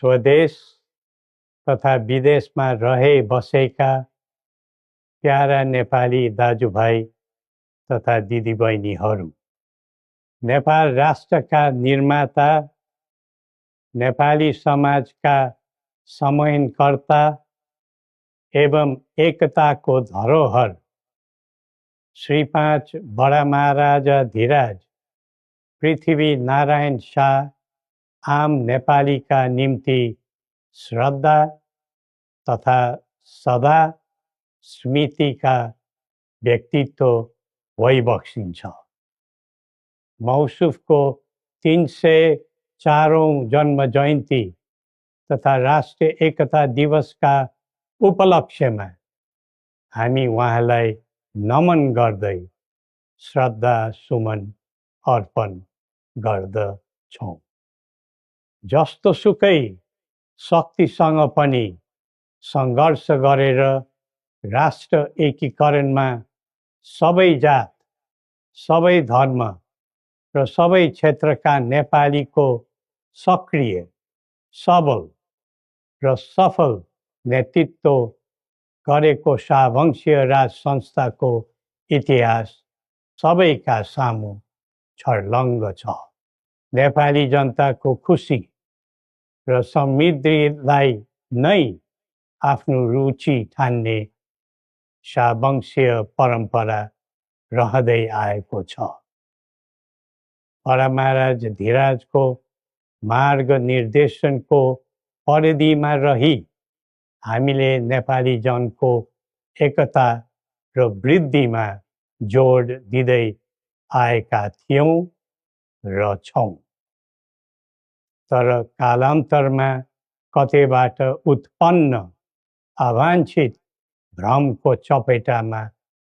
स्वदेश तथा विदेशमा रहे बसेका प्यारा नेपाली दाजुभाइ तथा दिदीबहिनीहरू, नेपाल राष्ट्रका निर्माता, नेपाली समाजका समन्वयकर्ता एवं एकताको धरोहर श्री 5 बडा महाराजा धीराज पृथ्वी नारायण शाह आम नेपालीका निम्ति श्रद्धा तथा सदा स्मृतिका व्यक्तित्व भइबक्सिन्छ। मौसुफको 304औं जन्म जयन्ती तथा राष्ट्रिय एकता दिवसका उपलक्ष्यमा हामी उहाँलाई नमन गर्दै श्रद्धा सुमन अर्पण गर्दछौँ। जस्तोसुकै शक्तिसँग पनि सङ्घर्ष गरेर राष्ट्र एकीकरणमा सबै जात, सबै धर्म र सबै क्षेत्रका नेपालीको सक्रिय, सबल र सफल नेतृत्व गरेको शाहवंशीय राज संस्थाको इतिहास सबैका सामु छर्लङ्ग छ। नेपाली जनताको खुसी र समृद्धिलाई नै आफ्नो रुचि ठान्ने शाहवंशीय परम्परा रहँदै आएको छ। बडा महाराज धीराजको मार्ग निर्देशनको परिधिमा रही हामीले नेपाली जनको एकता र वृद्धिमा जोड दिँदै आएका थियौँ र छौँ। तर कालान्तरमा कतैबाट उत्पन्न अवाञ्छित भ्रमको चपेटामा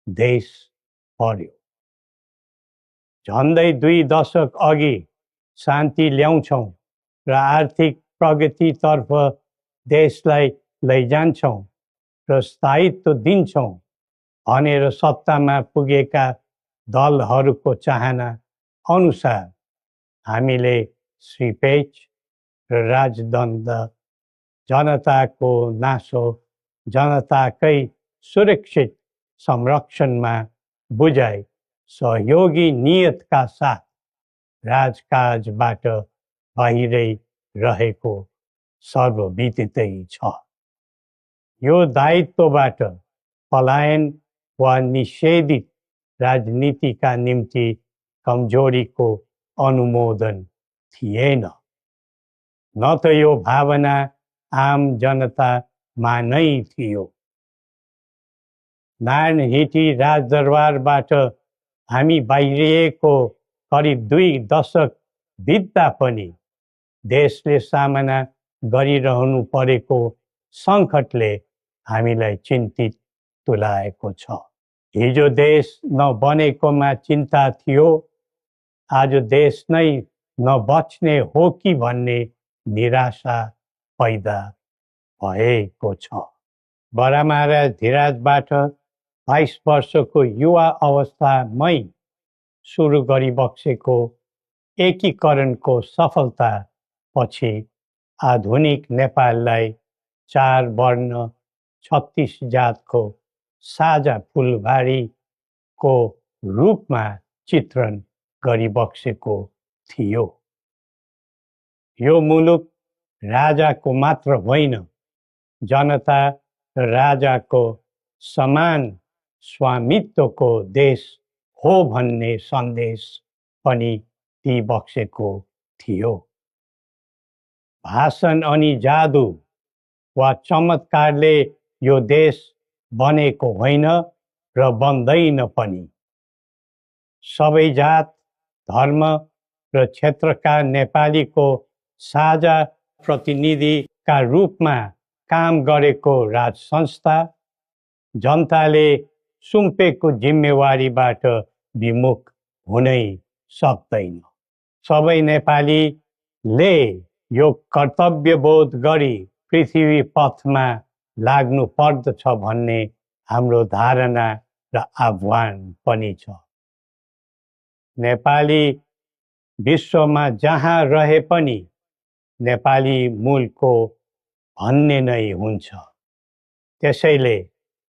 देश पर्यो। झन्डै 2 दशक अघि शान्ति ल्याउँछौँ र आर्थिक प्रगतितर्फ देशलाई लैजान्छौँ र स्थायित्व दिन्छौँ भनेर सत्तामा पुगेका दलहरूको चाहना अनुसार हामीले श्री पेच र राजदण्ड, जनताको नासो, जनताकै सुरक्षित संरक्षणमा बुझाइ सहयोगी नियतका साथ राजकाजबाट बाहिरै रहेको सर्वविदितै छ। यो दायित्वबाट पलायन वा निषेधित राजनीतिका निम्ति कमजोरीको अनुमोदन थिएन, न त यो भावना आम जनतामा नै थियो। नारायणहिटी राजदरबारबाट हामी बाहिरिएको करिब 2 दशक बित्दा पनि देशले सामना गरिरहनु परेको सङ्कटले हामीलाई चिन्तित तुल्याएको छ। हिजो देश नबनेकोमा चिन्ता थियो, आज देश नै नबच्ने हो कि भन्ने निराशा पैदा भएको छ। बडा महाराज धीराजबाट 22 वर्षको युवा अवस्थामै सुरु गरिबक्सेको एकीकरणको सफलता पछि आधुनिक नेपाललाई 4 वर्ण 36 जातको साझा फुलबारीको रूपमा चित्रण गरिबक्सेको थियो। यो मुलुक राजाको मात्र होइन, जनता र राजाको समान स्वामित्वको देश हो भन्ने सन्देश पनि दिइबक्सेको थियो। भाषण अनि जादु वा चमत्कारले यो देश बनेको होइन र बन्दैन पनि। सबै जात, धर्म र क्षेत्रका नेपालीको साझा प्रतिनिधिका रूपमा काम गरेको राज संस्था जनताले सुम्पेको जिम्मेवारीबाट विमुख हुनै सक्दैन। सबै नेपालीले यो कर्तव्यबोध गरी पृथ्वी पथमा लाग्नु पर्दछ भन्ने हाम्रो धारणा र आह्वान पनि छ। नेपाली विश्वमा जहाँ रहे पनि नेपाली मूलको भन्ने नै हुन्छ। त्यसैले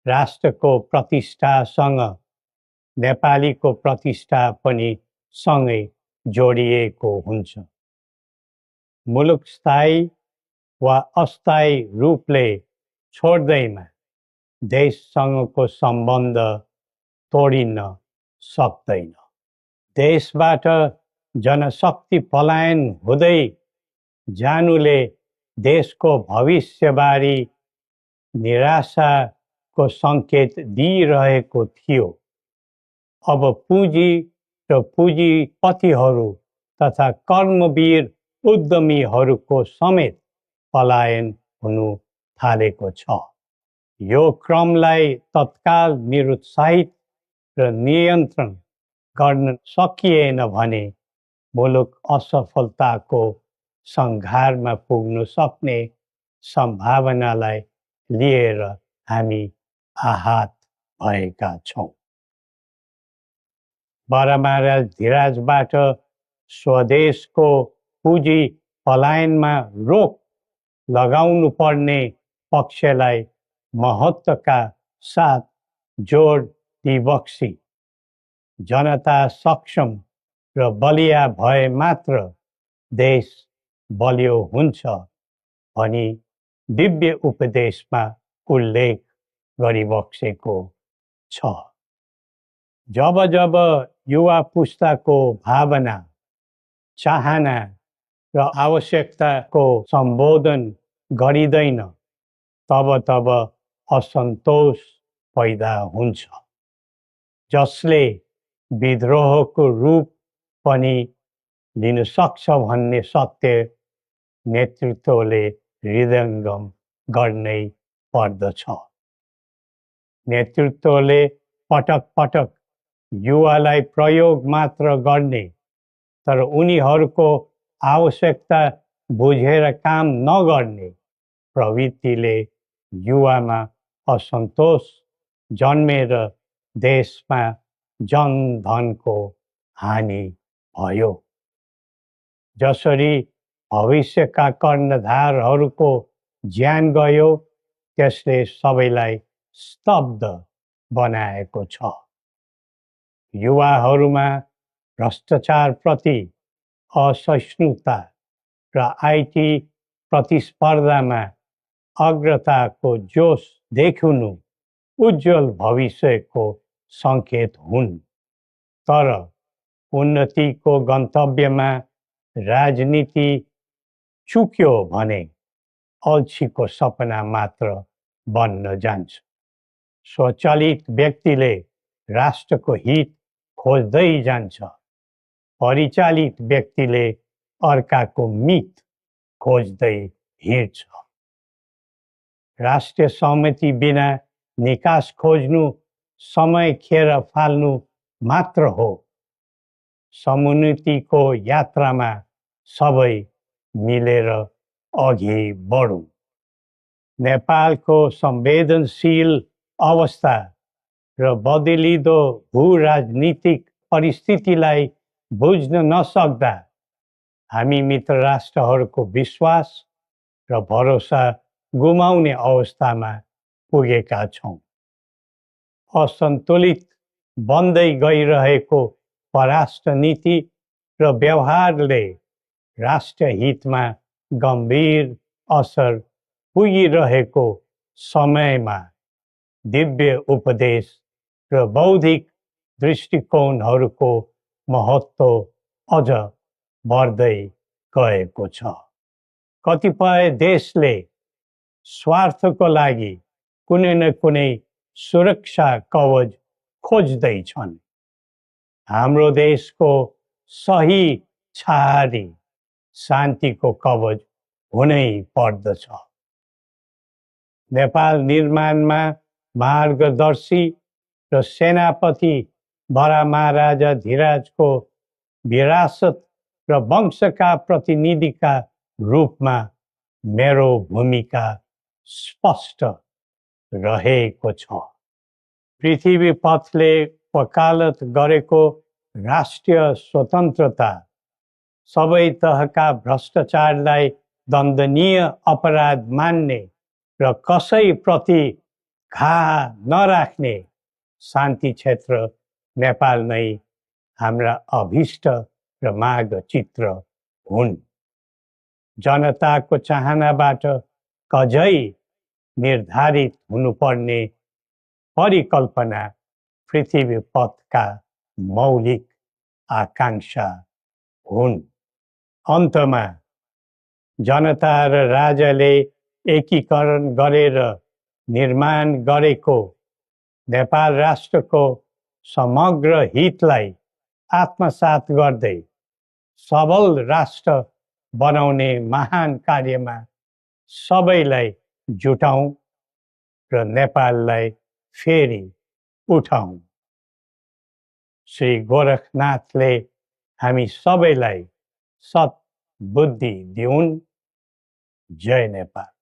राष्ट्रको प्रतिष्ठासँग नेपालीको प्रतिष्ठा पनि सँगै जोडिएको हुन्छ। मुलुक स्थायी वा अस्थायी रूपले छोड्दैमा देशसँगको सम्बन्ध तोडिन सक्दैन। देशबाट जनशक्ति पलायन हुँदै जानुले देशको भविष्यबारे निराशाको सङ्केत दिइरहेको थियो। अब पुँजी र पुँजीपतिहरू तथा कर्मवीर उद्यमीहरूको समेत पलायन हुनु थालेको छ। यो क्रमलाई तत्काल निरुत्साहित र नियन्त्रण गर्न सकिएन भने मुलुक असफलताको सङ्घारमा पुग्न सक्ने सम्भावनालाई लिएर हामी आहत भएका छौँ। बडा महाराज धीराजबाट स्वदेशको पुँजी पलायनमा रोक लगाउनु पर्ने पक्षलाई महत्त्वका साथ जोड दिबक्सी जनता सक्षम र बलिया भए मात्र देश बलियो हुन्छ भनी दिव्य उपदेशमा उल्लेख गरिबक्सेको छ। जब जब युवा पुस्ताको भावना, चाहना र आवश्यकताको सम्बोधन गरिँदैन तब तब असन्तोष पैदा हुन्छ, जसले विद्रोहको रूप पनि लिन सक्छ भन्ने सत्य नेतृत्वले हृदयङ्गम गर्नै पर्दछ। नेतृत्वले पटक पटक युवालाई प्रयोग मात्र गर्ने तर उनीहरूको आवश्यकता बुझेर काम नगर्ने प्रवृत्तिले युवामा असन्तोष जन्मेर देशमा जनधनको हानि भयो। जसरी भविष्यका कर्णधारहरूको ज्यान गयो त्यसले सबैलाई स्तब्ध बनाएको छ। युवाहरूमा भ्रष्टाचारप्रति असहिष्णुता र आइटी प्रतिस्पर्धामा अग्रताको जोश देखिनु उज्जवल भविष्यको सङ्केत हुन्। तर उन्नतिको गन्तव्यमा राजनीति चुक्यो भने अल्छीको सपना मात्र बन्न जान्छ। स्वचालित व्यक्तिले राष्ट्रको हित खोज्दै जान्छ, परिचालित व्यक्तिले अर्काको मित खोज्दै हिँड्छ। राष्ट्रिय सहमति बिना निकास खोज्नु समय खेर फाल्नु मात्र हो। समुन्नतिको यात्रामा सबै मिलेर अघि बढौँ। नेपालको संवेदनशील अवस्था र बदलिँदो भू-राजनीतिक परिस्थितिलाई बुझ्न नसक्दा हामी मित्र राष्ट्रहरूको विश्वास र भरोसा गुमाउने अवस्थामा पुगेका छौँ। असन्तुलित बन्दै गइरहेको परराष्ट्र नीति र व्यवहारले राष्ट्रिय हितमा गम्भीर असर पुगिरहेको समयमा दिव्य उपदेश र बौद्धिक दृष्टिकोणहरूको महत्त्व अझ बढ्दै गएको छ। कतिपय देशले स्वार्थको लागि कुनै न कुनै सुरक्षा कवच खोज्दैछन्। हाम्रो देशको सही छहारी शान्तिको कवच हुनै पर्दछ। नेपाल निर्माणमा मार्गदर्शी र सेनापति बडा महाराजा धीराजको विरासत र वंशका प्रतिनिधिका रूपमा मेरो भूमिका स्पष्ट रहेको छ। पृथ्वी पथले वकालत गरेको राष्ट्रिय स्वतन्त्रता सबै तहका भ्रष्टाचारलाई दण्डनीय अपराध मान्ने र कसैप्रति घाह नराख्ने शान्ति क्षेत्र नेपाल नै हाम्रा अभिष्ट र मार्गचित्र हुन्। जनताको चाहनाबाट कझै निर्धारित हुनुपर्ने परिकल्पना पृथ्वी पथका मौलिक आकांक्षा हुन्। अन्तमा जनता र राजाले एकीकरण गरेर निर्माण गरेको नेपाल राष्ट्रको समग्र हितलाई आत्मसात गर्दै सबल राष्ट्र बनाउने महान कार्यमा सबैलाई जुटाउँ र नेपाललाई फेरि उठाउँ। श्री गोरखनाथले हामी सबैलाई सत् बुद्धि दिउन्। जय नेपाल।